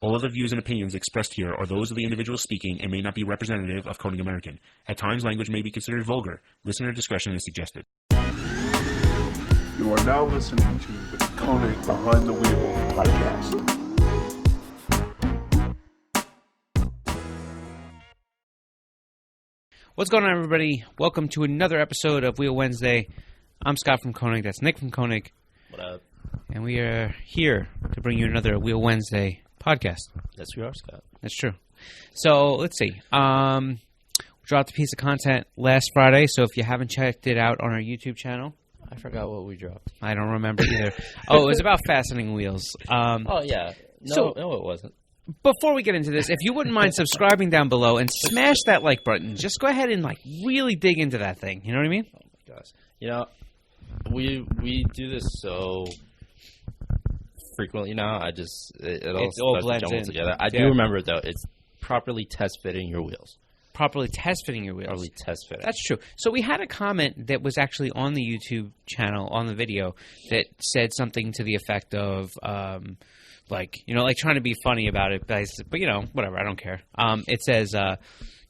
All of the views and opinions expressed here are those of the individual speaking and may not be representative of Konig American. At times, language may be considered vulgar. Listener discretion is suggested. You are now listening to the Konig Behind the Wheel podcast. What's going on, everybody? Welcome to another episode of Wheel Wednesday. I'm Scott from Konig. That's Nick from Konig. What up? And we are here to bring you another Wheel Wednesday podcast. Yes, we are, Scott. That's true. So, let's see. We dropped a piece of content last Friday, so if you haven't checked it out on our YouTube channel. I forgot what we dropped. I don't remember either. Oh, it was about fastening wheels. Oh, yeah. No, it wasn't. Before we get into this, if you wouldn't mind subscribing down below and smash that like button, just go ahead and really dig into that thing. You know what I mean? Oh my gosh! You know, we do this so frequently now. It all blends in together. I do remember though. It's properly test fitting your wheels. Properly test fitting your wheels. Properly test fitting. That's true. So we had a comment that was actually on the YouTube channel on the video that said something to the effect of. Trying to be funny about it, but whatever, I don't care. It says, why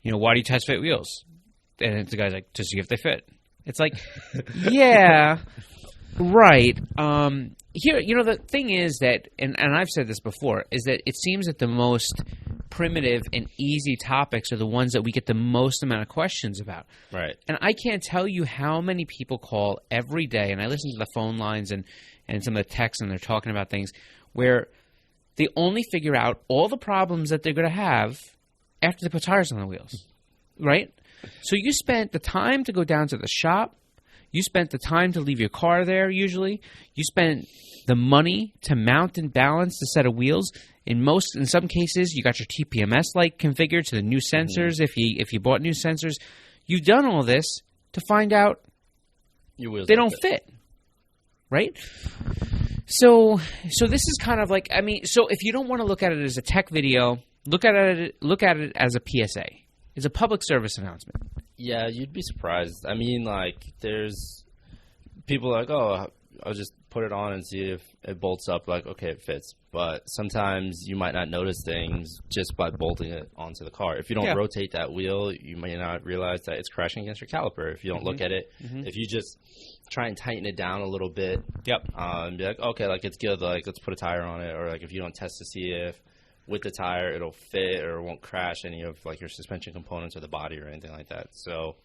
do you test fit wheels? And the guy's like, to see if they fit. It's like, yeah, right. Here, the thing is that, and I've said this before, is that it seems that the most primitive and easy topics are the ones that we get the most amount of questions about. Right. And I can't tell you how many people call every day, and I listen to the phone lines and some of the texts, and they're talking about things where they only figure out all the problems that they're going to have after they put tires on the wheels, right? So you spent the time to go down to the shop. You spent the time to leave your car there usually. You spent the money to mount and balance the set of wheels. In some cases, you got your TPMS light configured to the new sensors if you bought new sensors. You've done all this to find out your wheels they don't fit, right? So this is kind of so if you don't want to look at it as a tech video, look at it as a PSA. It's a public service announcement. Yeah, you'd be surprised. I mean, there's people oh, I'll just put it on and see if it bolts up. Okay, it fits. But sometimes you might not notice things just by bolting it onto the car. If you don't rotate that wheel, you may not realize that it's crashing against your caliper. If you don't look at it, if you just try and tighten it down a little bit, and be like, okay, it's good. Let's put a tire on it. Or if you don't test to see if with the tire it'll fit or won't crash any of your suspension components or the body or anything like that. So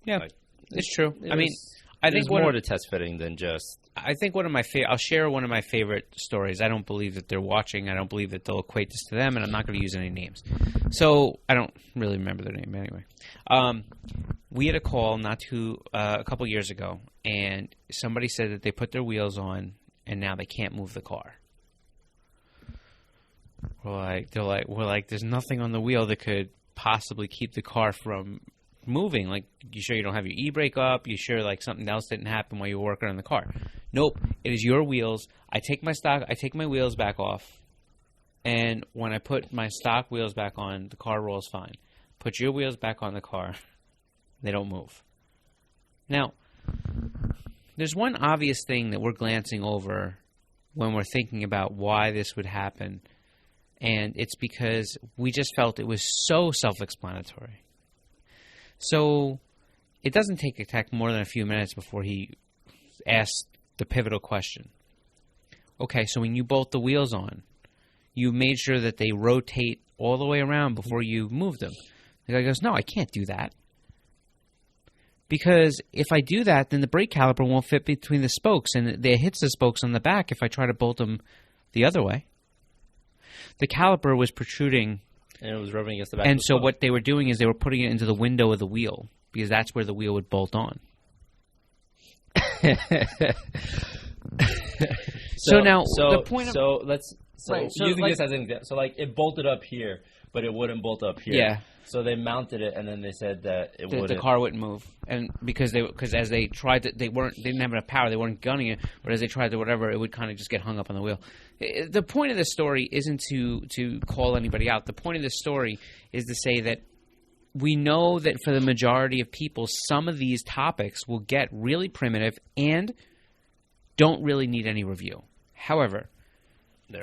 yeah, it's true. I think more to test fitting than just. I think I'll share one of my favorite stories. I don't believe that they're watching. I don't believe that they'll equate this to them, and I'm not going to use any names. So I don't really remember their name anyway. We had a call a couple years ago, and somebody said that they put their wheels on, and now they can't move the car. We're like, there's nothing on the wheel that could possibly keep the car from moving. You sure you don't have your e-brake up? You sure something else didn't happen while you were working on the car? Nope, it is your wheels. I take my wheels back off, and when I put my stock wheels back on, the car rolls fine. Put your wheels back on the car, they don't move. Now, there's one obvious thing that we're glancing over when we're thinking about why this would happen, and it's because we just felt it was so self-explanatory. So it doesn't take a tech more than a few minutes before he asks the pivotal question. Okay, so when you bolt the wheels on, you made sure that they rotate all the way around before you move them. The guy goes, no, I can't do that. Because if I do that, then the brake caliper won't fit between the spokes, and it hits the spokes on the back if I try to bolt them the other way. The caliper was protruding. And it was rubbing against the back. And so what they were doing is they were putting it into the window of the wheel because that's where the wheel would bolt on. Using this as an example. So it bolted up here, but it wouldn't bolt up here. Yeah. So they mounted it, and then they said that the car wouldn't move, and because as they tried to, they didn't have enough power, they weren't gunning it, but as they tried to whatever, it would kind of just get hung up on the wheel. The point of this story isn't to call anybody out. The point of this story is to say that we know that for the majority of people, some of these topics will get really primitive and don't really need any review. However,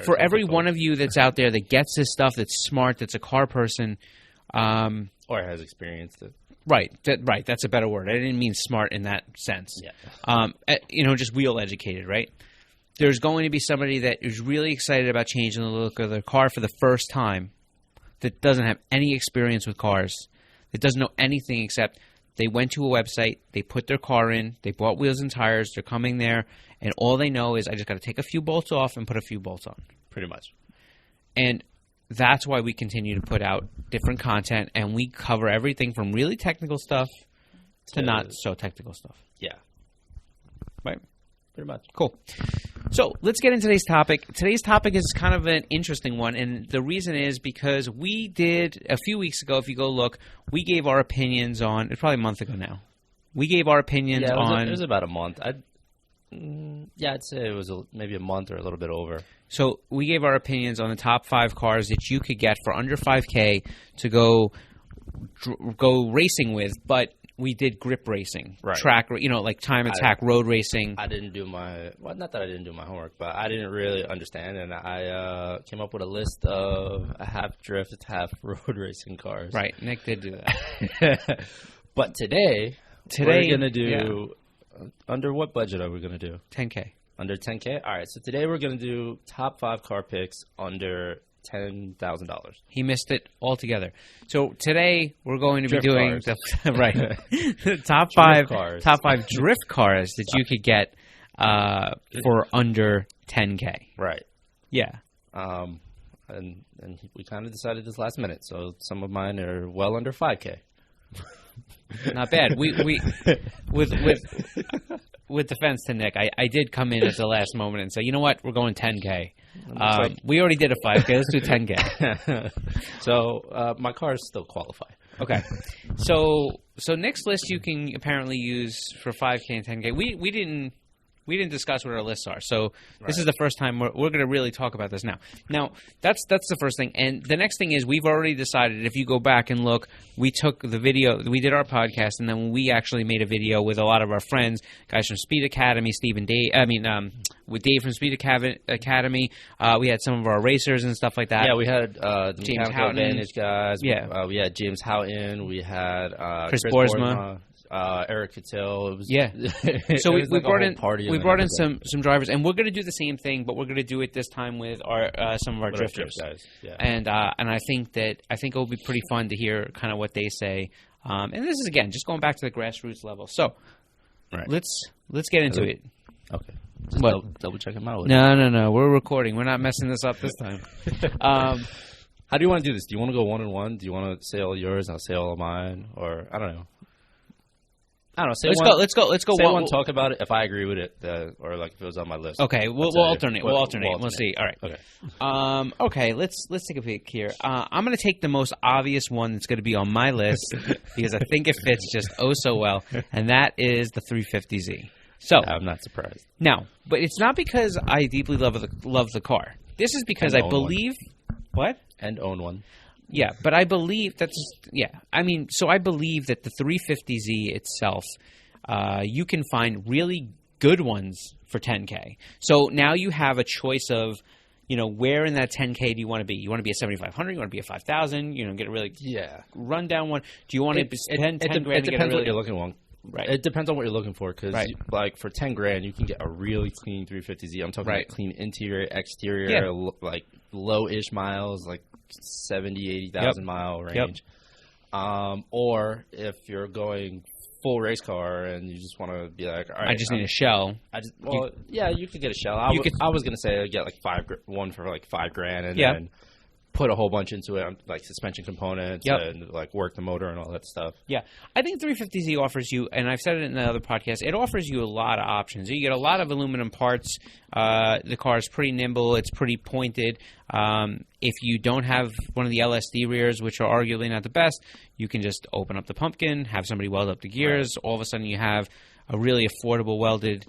for every one of you that's out there that gets this stuff, that's smart, that's a car person, or has experienced it. Right. That's a better word. I didn't mean smart in that sense. Yeah. Just wheel educated, right? There's going to be somebody that is really excited about changing the look of their car for the first time, that doesn't have any experience with cars, that doesn't know anything except they went to a website, they put their car in, they bought wheels and tires, they're coming there, and all they know is I just got to take a few bolts off and put a few bolts on. Pretty much. And that's why we continue to put out different content, and we cover everything from really technical stuff to not so technical stuff. Yeah. Right? Pretty much. Cool. So let's get into today's topic. Today's topic is kind of an interesting one, and the reason is because we did, a few weeks ago, if you go look, we gave our opinions on, it's probably a month ago now. We gave our opinions on... It was about a month. I'd say it was maybe a month or a little bit over. So we gave our opinions on the top 5 cars that you could get for under $5K to go racing with, but we did grip racing, right. Track, like time attack, road racing. I didn't do not that I didn't do my homework, but I didn't really understand, and I came up with a list of half drift, half road racing cars. Right, Nick did do that. But today we're going to do, under what budget are we going to do? $10K. Under $10K? All right, so today we're going to do top 5 car picks under $10,000. He missed it altogether. So today we're going to drift be doing the top 5 drift cars that you could get for under $10K. Right. Yeah. And we kind of decided this last minute, so some of mine are well under $5K. Not bad. We with defense to Nick, I did come in at the last moment and say, you know what, we're going 10K. We already did a 5K. Let's do 10K. So my cars still qualify. Okay. So Nick's list you can apparently use for 5K and 10K. We didn't discuss what our lists are. So this is the first time we're going to really talk about this now. Now, that's the first thing. And the next thing is we've already decided, if you go back and look, we took the video, we did our podcast, and then we actually made a video with a lot of our friends, guys from Speed Academy, with Dave from Speed Academy. We had some of our racers and stuff like that. Yeah, we had the James Mechanical Advantage guys. Yeah. We had James Houghton. We had Chris Boersma. Eric Cattell. It was, So we brought in some drivers, and we're going to do the same thing, but we're going to do it this time with our some of our drifters. Guys. Yeah. And I think it will be pretty fun to hear kind of what they say. And this is, again, just going back to the grassroots level. So let's get into it. Okay. Just double check them out. No. We're recording. We're not messing this up this time. How do you want to do this? Do you want to go 1-on-1? Do you want to say all yours? I'll say all of mine, or I don't know. Let's go. Say one. Talk about it if I agree with it, or like if it was on my list. Okay, we'll alternate. We'll alternate. We'll see. All right. Okay. Okay. Let's take a peek here. I'm going to take the most obvious one that's going to be on my list because I think it fits just so well, and that is the 350Z. So I'm not surprised. Now, but it's not because I deeply love the car. This is because I believe what and own one. Yeah, but I believe so I believe that the 350Z itself, you can find really good ones for 10K. So now you have a choice of, where in that 10K do you want to be? You want to be a 7,500? You want to be a 5,000? Get a really rundown one. Do you want to spend 10 grand? It depends what you're looking for. Right. It depends on what you're looking for, because like for 10 grand, you can get a really clean 350Z. I'm talking about clean interior, exterior, like low-ish miles, like 70, 80,000 mile range. Or if you're going full race car and you just want to be like, all right, I just need a shell. You could get a shell. I was gonna say get like one for like $5,000 and then put a whole bunch into it, like suspension components and like work the motor and all that stuff. Yeah, I think 350Z offers you, and I've said it in the other podcast, it offers you a lot of options. You get a lot of aluminum parts. The car is pretty nimble. It's pretty pointed. If you don't have one of the LSD rears, which are arguably not the best, you can just open up the pumpkin, have somebody weld up the gears. Right. All of a sudden you have a really affordable welded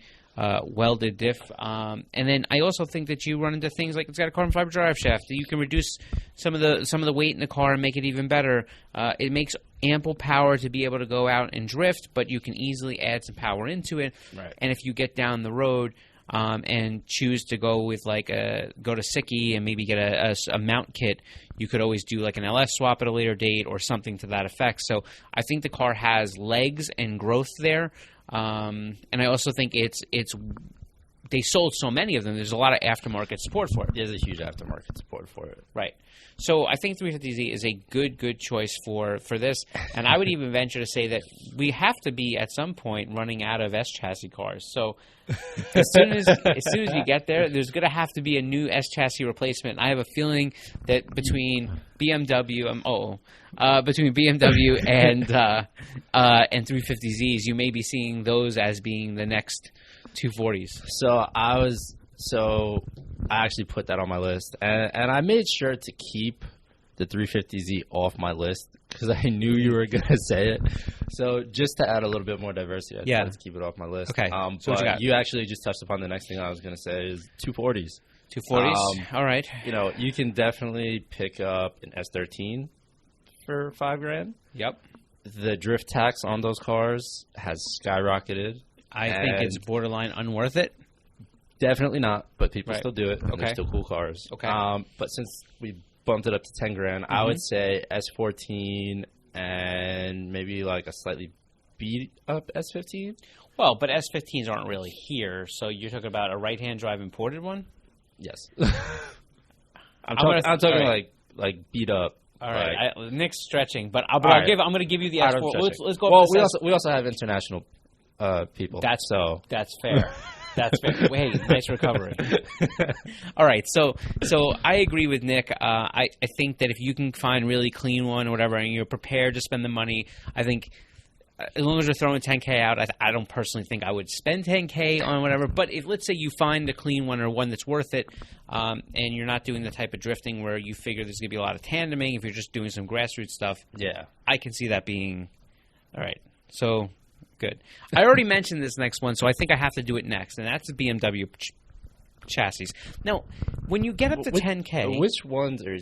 diff. And then I also think that you run into things like it's got a carbon fiber drive shaft. You can reduce some of the weight in the car and make it even better. It makes ample power to be able to go out and drift, but you can easily add some power into it. Right. And if you get down the road, and choose to go with go to Sickie and maybe get a mount kit, you could always do like an LS swap at a later date or something to that effect. So I think the car has legs and growth there, and I also think it's they sold so many of them. There's a lot of aftermarket support for it. There's a huge aftermarket support for it. Right. So I think 350Z is a good choice for this. And I would even venture to say that we have to be at some point running out of S chassis cars. So as soon as you get there, there's going to have to be a new S chassis replacement. I have a feeling that between BMW and 350Zs, you may be seeing those as being the next 240s. So I actually put that on my list, and I made sure to keep the 350Z off my list because I knew you were going to say it. So just to add a little bit more diversity, I tried to keep it off my list. Okay. So but you actually just touched upon the next thing I was going to say is 240s. 240s? All right. You can definitely pick up an S13 for $5,000. Yep. The drift tax on those cars has skyrocketed. I think it's borderline unworth it. Definitely not, but people still do it. And Okay. They're still cool cars. Okay. But since we bumped it up to $10,000, I would say S14 and maybe like a slightly beat up S15. Well, but S15s aren't really here, so you're talking about a right-hand drive imported one? Yes. I'm talking right. like beat up. All right. Like, Nick's stretching, but I'm right. going to give you the S4. Let's go. Well, up to we also have international people. That's fair. That's fair. Hey, nice recovery. All right, so I agree with Nick. I think that if you can find a really clean one or whatever, and you're prepared to spend the money, I think as long as you're throwing $10K out, I don't personally think I would spend $10K on whatever. But if let's say you find a clean one or one that's worth it, and you're not doing the type of drifting where you figure there's going to be a lot of tandeming, if you're just doing some grassroots stuff, I can see that being all right. So. Good. I already mentioned this next one, so I think I have to do it next, and that's the Bmw Chassis. Now, when you get up to 10K... Which ones are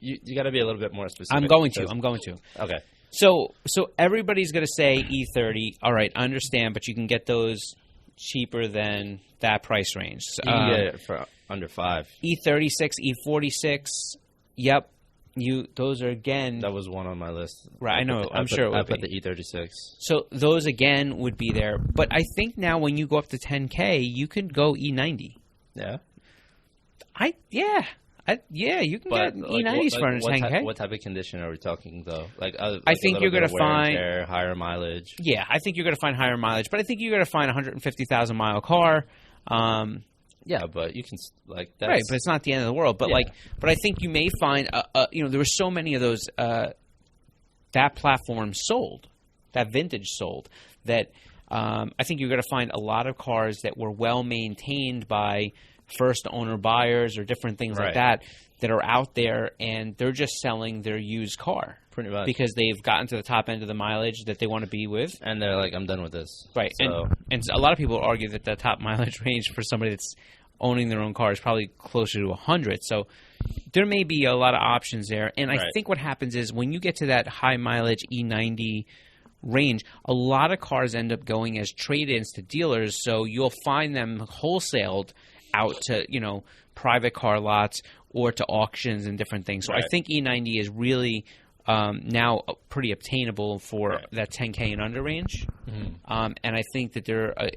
you got to be a little bit more specific. I'm going to. Okay. So everybody's going to say E30. All right, I understand, but you can get those cheaper than that price range. You can get it for under $5. E36, E46, yep. Those are again. That was one on my list. Right, I know. I'm sure it would I put be. the E36. So those again would be there, but I think now when you go up to 10K, you can go E90. Yeah. You can get E90s for under 10K. What type of condition are we talking though? I think you're going to find higher mileage. Yeah, I think you're going to find higher mileage, but I think you're going to find a 150,000 mile car. Yeah, but you can that's right, but it's not the end of the world. But but I think you may find, there were so many of those that platform sold, that vintage sold, that I think you're going to find a lot of cars that were well maintained by first owner buyers or different things like that are out there, and they're just selling their used car. Pretty much. Because they've gotten to the top end of the mileage that they want to be with. And they're like, I'm done with this. Right. So. And a lot of people argue that the top mileage range for somebody that's owning their own car is probably closer to 100. So there may be a lot of options there. And I think what happens is when you get to that high mileage E90 range, a lot of cars end up going as trade-ins to dealers. So you'll find them wholesaled out to, private car lots or to auctions and different things. So I think E90 is really now pretty obtainable for that 10K and under range. Mm-hmm. And I think that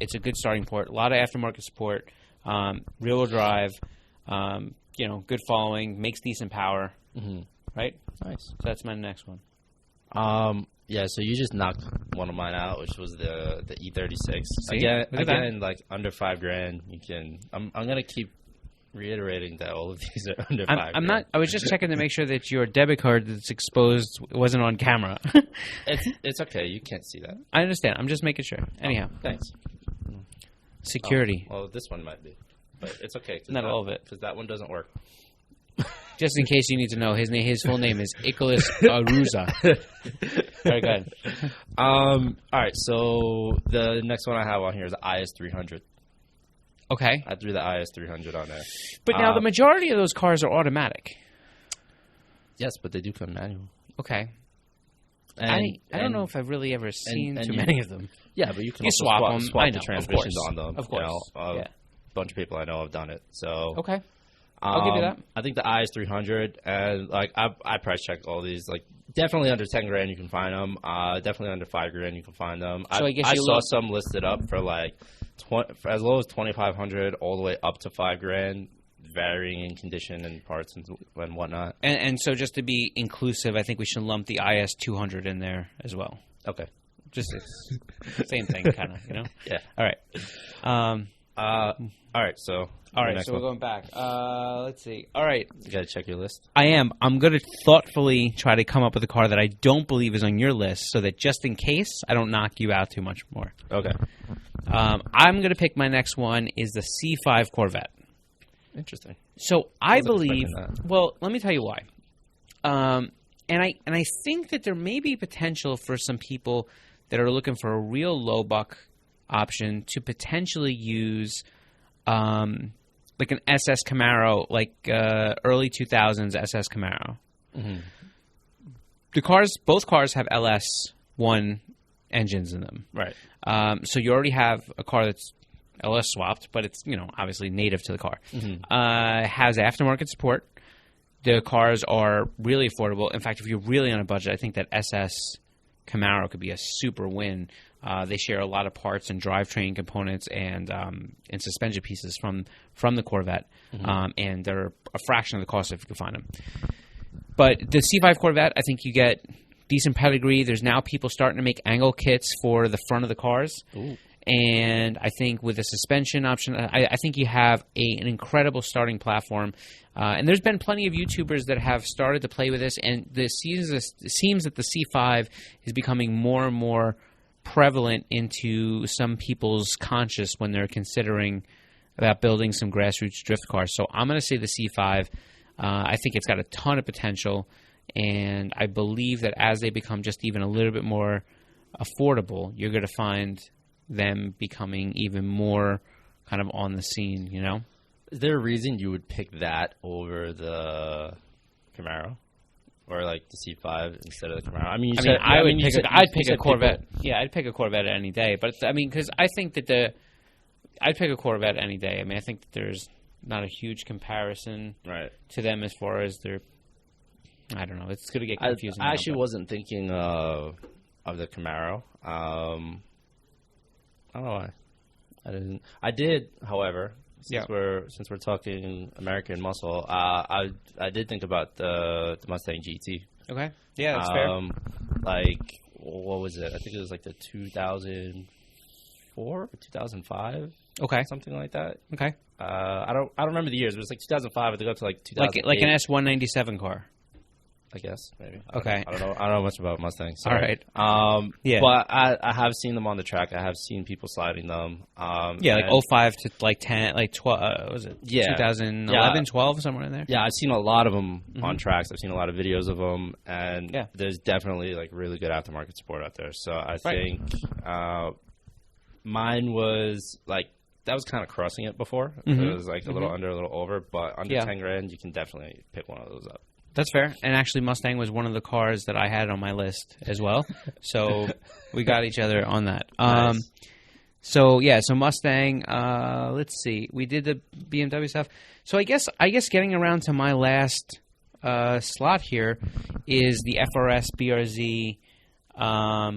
it's a good starting point. A lot of aftermarket support, rear-wheel drive, good following, makes decent power. Mm-hmm. Right? Nice. So that's my next one. Yeah, so you just knocked one of mine out, which was the E36. See? Again, like under $5,000, you can. I'm gonna keep reiterating that all of these are under $5,000. I'm not. I was just checking to make sure that your debit card that's exposed wasn't on camera. It's okay. You can't see that. I understand. I'm just making sure. Anyhow, thanks. Security. Well, this one might be, but it's okay. Not all of it, because that one doesn't work. Just in case you need to know, his full name is Icolas Aruza. Very good. All right, so the next one I have on here is the IS300. Okay. I threw the IS300 on there. But now the majority of those cars are automatic. Yes, but they do come manual. Okay. I don't know if I've really ever seen too many of them. Yeah, but you can You also swap them. swap I the know, transmissions of course. on them. Of course. A bunch of people I know have done it. So Okay. I'll give you that. I think the IS300 and like I price checked all these. Like definitely under 10 grand you can find them. Definitely under 5 grand you can find them. So I guess I you saw some listed up for like for as low as 2,500 all the way up to 5 grand, varying in condition and parts and whatnot. And so just to be inclusive, I think we should lump the IS200 in there as well. Okay. Just same thing, kind of, you know? Yeah. All right. All right. So. All right, so we're going back. Let's see. All right. You got to check your list. I am. I'm going to thoughtfully try to come up with a car that I don't believe is on your list so that just in case I don't knock you out too much more. Okay. I'm going to pick my next one is the C5 Corvette. Interesting. So I Wasn't believe, expecting that. well, let me tell you why. And I think that there may be potential for some people that are looking for a real low buck option to potentially use like an SS Camaro, like early 2000s SS Camaro. Mm-hmm. Both cars have LS1 engines in them. Right. So you already have a car that's LS swapped, but it's, obviously native to the car. Mm-hmm. Has aftermarket support. The cars are really affordable. In fact, if you're really on a budget, I think that SS Camaro could be a super win. They share a lot of parts and drivetrain components and suspension pieces from the Corvette, and they're a fraction of the cost if you can find them. But the C5 Corvette, I think you get decent pedigree. There's now people starting to make angle kits for the front of the cars. Ooh. And I think with a suspension option, I think you have an incredible starting platform. And there's been plenty of YouTubers that have started to play with this, and it seems that the C5 is becoming more and more prevalent into some people's conscious when they're considering about building some grassroots drift cars. So I'm going to say the C5. I think it's got a ton of potential, and I believe that as they become just even a little bit more affordable, you're going to find them becoming even more kind of on the scene, Is there a reason you would pick that over the Camaro? Or like the C5 instead of the Camaro? I'd pick a Corvette. Yeah, I'd pick a Corvette any day. But because I think that I'd pick a Corvette any day. I think that there's not a huge comparison to them as far as their. I don't know. It's going to get confusing. I actually wasn't thinking of the Camaro. I don't know why. I didn't. I did, however. Since we're talking American muscle, I did think about the Mustang GT. Okay. Yeah, that's fair. Like, what was it? I think it was like the 2004 or 2005. Okay. Something like that. Okay. I don't remember the years. It was like 2005. I think up to like 2008. Like an S197 car. I guess maybe. Okay. I don't know much about Mustangs. Sorry. All right. Yeah. But I have seen them on the track. I have seen people sliding them. Like 05 to like 10, like 12. Was it? Yeah. 2011, 12, somewhere in there. Yeah, I've seen a lot of them on tracks. I've seen a lot of videos of them, and Yeah. there's definitely like really good aftermarket support out there. So I think mine was like that was kind of crossing it before. It was like a little under, a little over, but under 10 grand, you can definitely pick one of those up. That's fair. And actually, Mustang was one of the cars that I had on my list as well. So we got each other on that. Nice. So Mustang. Let's see. We did the BMW stuff. So I guess getting around to my last slot here is the FRS BRZ.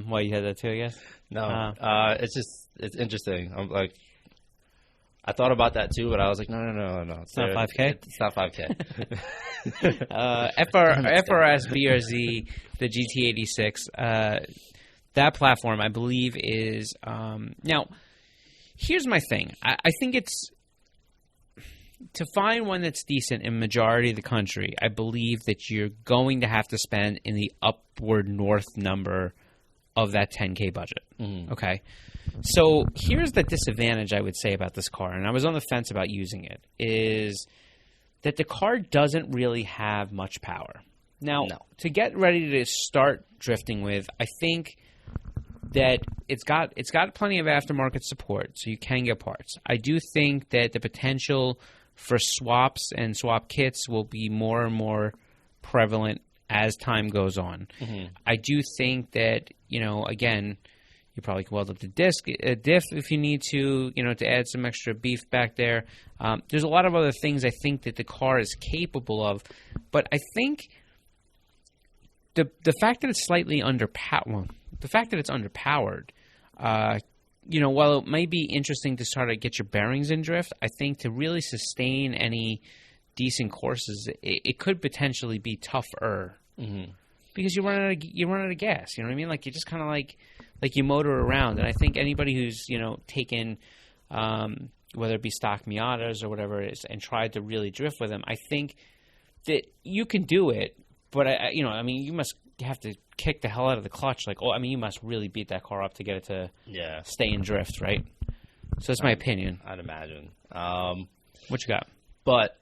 What, you had that too? I guess. No, it's interesting. I'm like. I thought about that too, but I was like, no. It's not 5K? It's not 5K. FRS BRZ, the GT86, that platform, I believe, is... now, here's my thing. I think it's... To find one that's decent in majority of the country, I believe that you're going to have to spend in the upward north number of that 10K budget. Okay? So here's the disadvantage I would say about this car, and I was on the fence about using it, is that the car doesn't really have much power. Now, to get ready to start drifting with, I think that it's got plenty of aftermarket support, so you can get parts. I do think that the potential for swaps and swap kits will be more and more prevalent as time goes on. I do think that, again, you probably can weld up the diff if you need to, to add some extra beef back there. There's a lot of other things I think that the car is capable of, but I think the fact that it's slightly underpowered, while it may be interesting to sort of get your bearings in drift, I think to really sustain any decent courses, it could potentially be tougher because you run out of gas. You know what I mean? Like you just kind of like you motor around, and I think anybody who's taken whether it be stock Miatas or whatever it is and tried to really drift with them, I think that you can do it, but you have to kick the hell out of the clutch. You must really beat that car up to get it to stay in drift, right? So that's my opinion. I'd imagine. What you got? But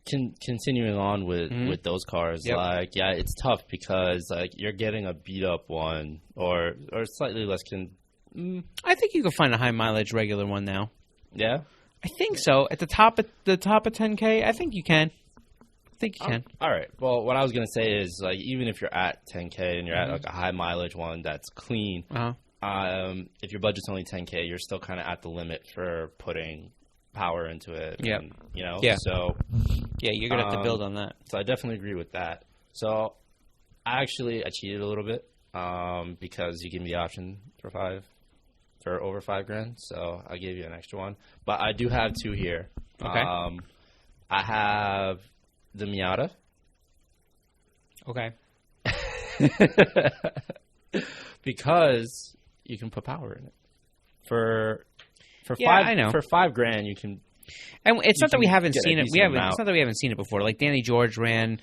continuing on with those cars, it's tough because you're getting a beat up one or slightly less. I think you can find a high mileage regular one now. Yeah, I think so. At the top of 10K, I think you can. All right. Well, what I was gonna say is even if you're at 10K and you're at a high mileage one that's clean, if your budget's only 10K, you're still kind of at the limit for putting power into it. Yeah. So you're gonna have to build on that. So I definitely agree with that. So I cheated a little bit because you gave me the option for over $5,000. So I gave you an extra one, but I do have two here. Okay. I have the Miata. Okay. Because you can put power in it. For $5,000 you can. And it's not that we haven't seen it. It's not that we haven't seen it before. Like Danny George ran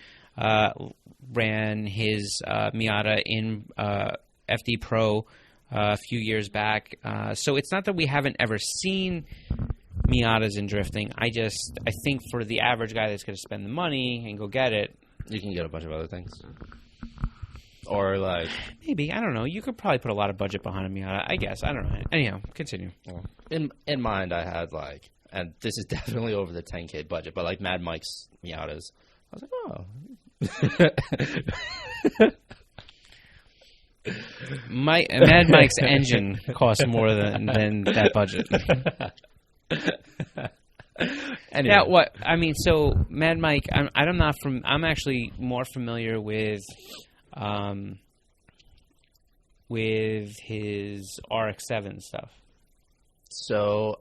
his Miata in FD Pro a few years back. So it's not that we haven't ever seen Miatas in drifting. I think for the average guy that's going to spend the money and go get it, you can get a bunch of other things. Or maybe, I don't know. You could probably put a lot of budget behind a Miata, I guess. I don't know. Anyhow, continue. Well, in mind, I had and this is definitely over the 10K budget, but Mad Mike's Miatas. I was Mad Mike's engine costs more than that budget. Anyway. Now, what I mean, so Mad Mike, I'm actually more familiar with his RX-7 stuff. So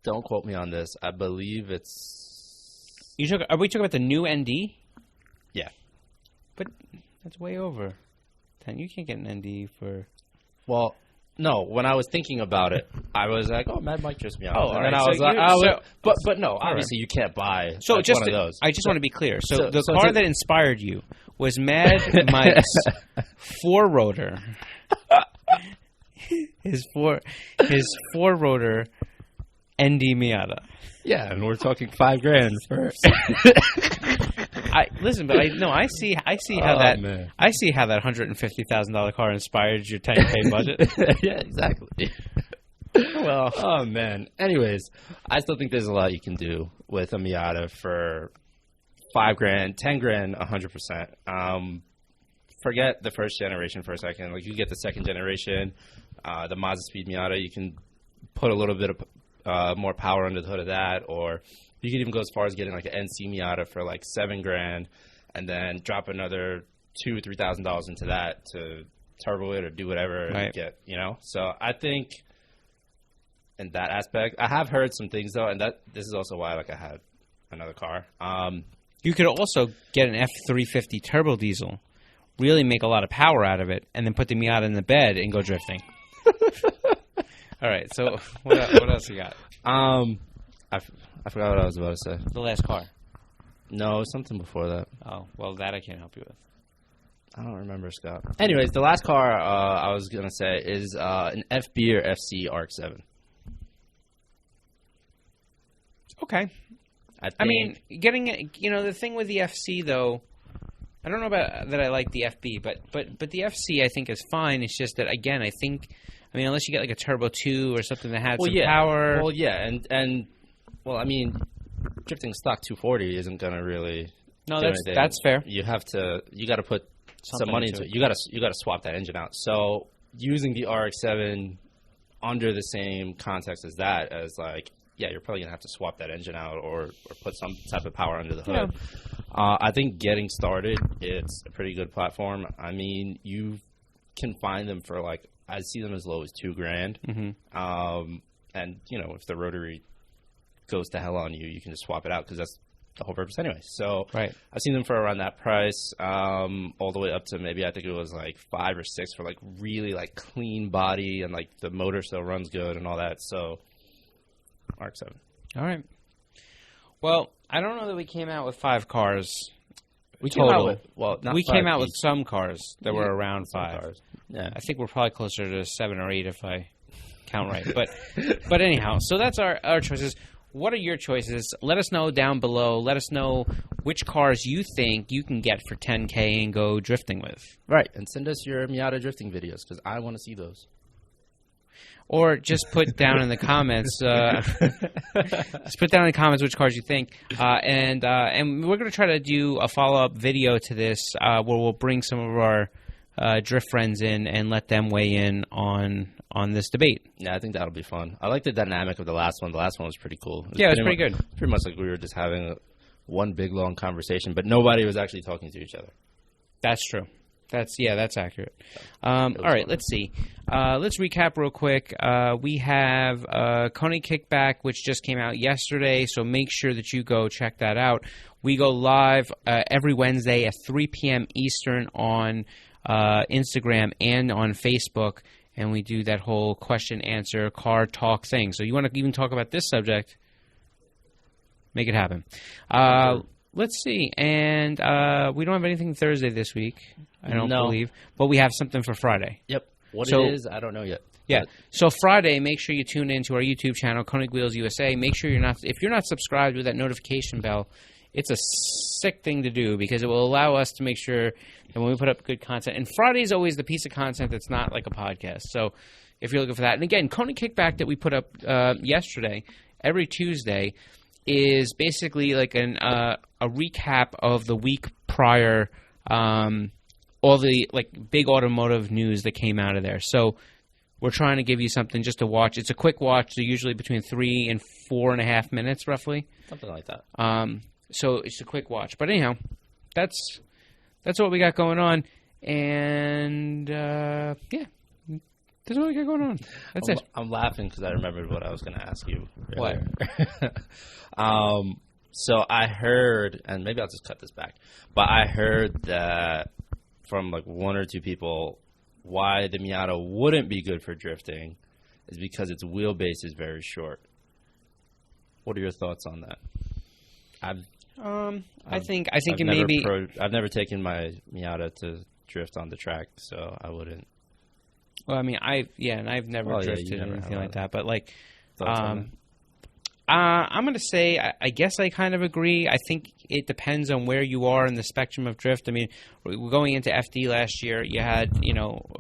don't quote me on this. I believe it's. Are we talking about the new ND? Yeah, but that's way over. You can't get an ND for. Well, no. When I was thinking about it, I was like, "Oh, Mad Mike just me out." Oh, and then right. I was but no. Obviously, you can't buy one of those. I just want to be clear. So the car that inspired you was Mad Mike's four-rotor. His four-rotor ND Miata. Yeah, and we're talking $5,000 first. Listen, but I see how I see how that $150,000 car inspired your 10K budget. Yeah, exactly. Well, oh man. Anyways, I still think there's a lot you can do with a Miata for $5,000, $10,000, 100%. Forget the first generation for a second. You get the second generation, the Mazda Speed Miata. You can put a little bit of more power under the hood of that, or you can even go as far as getting an NC Miata for $7,000, and then drop another $2,000-$3,000 into that to turbo it or do whatever and get. So I think in that aspect, I have heard some things though, and this is also why I had another car. You could also get an F350 turbo diesel, really make a lot of power out of it, and then put the Miata in the bed and go drifting. All right, so what else you got? I forgot what I was about to say. The last car. No, something before that. Oh, well, that I can't help you with. I don't remember, Scott. Anyways, the last car I was going to say is an FB or FC RX-7. Okay. I mean, getting the thing with the FC though, I don't know about that. I like the FB, but the FC I think is fine. It's just that again, I think, unless you get a Turbo 2 or something that had some power. Well, yeah, and I mean, drifting stock 240 isn't gonna really No, do that's anything. that's fair. You got to put some Something money into into it. You got to swap that engine out. So using the RX-7 under the same context as that, as like, yeah, you're probably gonna have to swap that engine out or put some type of power under the hood. I think getting started, it's a pretty good platform. I mean, you can find them for like, I see them as low as $2,000. And you know, if the rotary goes to hell on you, you can just swap it out because that's the whole purpose anyway. So Right. I've seen them for around that price, all the way up to maybe I think it was like 5 or 6 for like really like clean body and like the motor still runs good and all that. So RX-7. All right. Well, I don't know that we came out with 5 cars. We total. came out with, well, not We 5 came out with each. some cars that were around Some 5. cars. Yeah. I think we're probably closer to 7 or 8 if I count right. But anyhow, so that's our choices. What are your choices? Let us know down below. Let us know which cars you think you can get for $10K and go drifting with. Right. And send us your Miata drifting videos because I want to see those. Or just put down in the comments. Just put down in the comments which cars you think, and we're going to try to do a follow-up video to this where we'll bring some of our drift friends in and let them weigh in on this debate. Yeah, I think that'll be fun. I like the dynamic of the last one. The last one was pretty cool. It was pretty good. Pretty much like we were just having one big long conversation, but nobody was actually talking to each other. That's true. That's accurate. All right, fun. let's see. Let's recap real quick. We have Konig Kickback, which just came out yesterday, so make sure that you go check that out. We go live every Wednesday at 3 p.m. Eastern on Instagram and on Facebook, and we do that whole question-answer car talk thing. So you want to even talk about this subject, make it happen. Let's see. And we don't have anything Thursday this week, I don't believe. But we have something for Friday. Yep. What So- it is, I don't know yet. Yeah. But So Friday, make sure you tune in to our YouTube channel, Konig Wheels USA. Make sure if you're not subscribed with that notification bell, it's a sick thing to do because it will allow us to make sure that when we put up good content, and Friday is always the piece of content that's not like a podcast. So if you're looking for that, and again, Konig Kickback that we put up yesterday, every Tuesday, is basically like a recap of the week prior, all the like big automotive news that came out of there. So we're trying to give you something just to watch. It's a quick watch, so usually between 3 and 4.5 minutes, roughly. something like that. So it's a quick watch. But anyhow, that's what we got going on, and yeah, that's what we got going on. That's it. I'm laughing because I remembered what I was going to ask you. What? Earlier. So I heard, and maybe I'll just cut this back, but I heard that from like 1 or 2 people why the Miata wouldn't be good for drifting is because its wheelbase is very short. What are your thoughts on that? I think it maybe. I've never taken my Miata to drift on the track, so I wouldn't. Well, I mean, I've never Well, yeah, you drifted or never anything have like that. But like, Thoughts on that? I'm going to say, I guess I kind of agree. I think it depends on where you are in the spectrum of drift. I mean, we're going into FD last year. You had,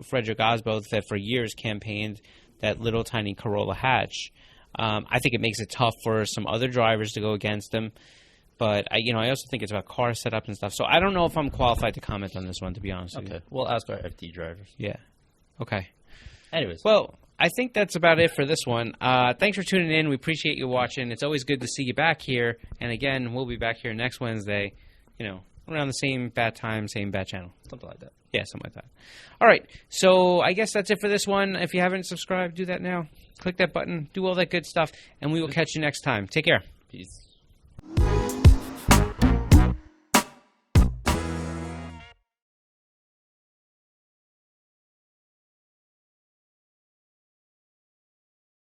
Frederick Osbo that for years campaigned that little tiny Corolla hatch. I think it makes it tough for some other drivers to go against him. But, I also think it's about car setup and stuff. So I don't know if I'm qualified to comment on this one, to be honest with you. Okay, we'll ask our FD drivers. Yeah. Okay. Anyways. Well, I think that's about it for this one. Thanks for tuning in. We appreciate you watching. It's always good to see you back here. And again, we'll be back here next Wednesday, around the same bat time, same bat channel. Something like that. Yeah, something like that. All right. So I guess that's it for this one. If you haven't subscribed, do that now. Click that button. Do all that good stuff. And we will catch you next time. Take care. Peace.